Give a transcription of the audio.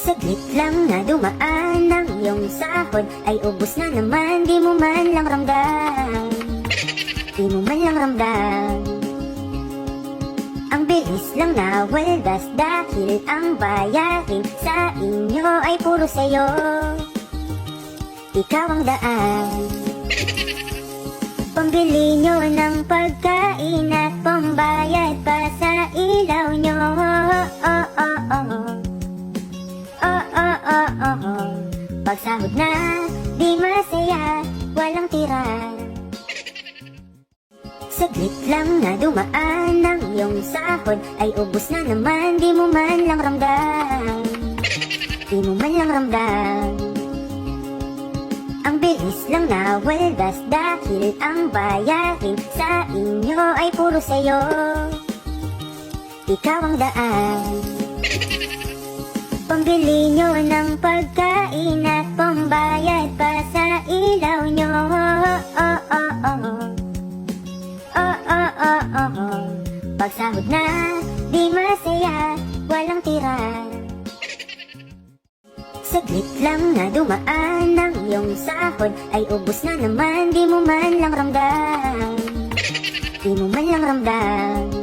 Saglit lang na dumaan ang iyong sahod ay ubos na naman, di mo man lang ramdam. Di mo man lang ramdam. Ang bilis lang na waldas dahil ang bayarin sa inyo ay puro sa'yo. Ikaw ang daan. Pambili nyo ng pagkain at pambayad pa sa ilaw nyo. Pagsahod na, di masaya, walang tira. Saglit lang na dumaan ang iyong sahod ay ubos na naman, di mo man lang ramdam. Di mo man lang ramdam. Ang bilis lang na waldas dahil ang bayarin sa inyo ay puro sa'yo. Ikaw ang daan. Pambili nyo ng pagkain at pambayad pa sa ilaw nyo. Pagsahod na, di masaya, walang tira. Saglit lang na dumaan ang iyong sahod ay ubos na naman, di mo man lang ramdam. Di mo man lang ramdam.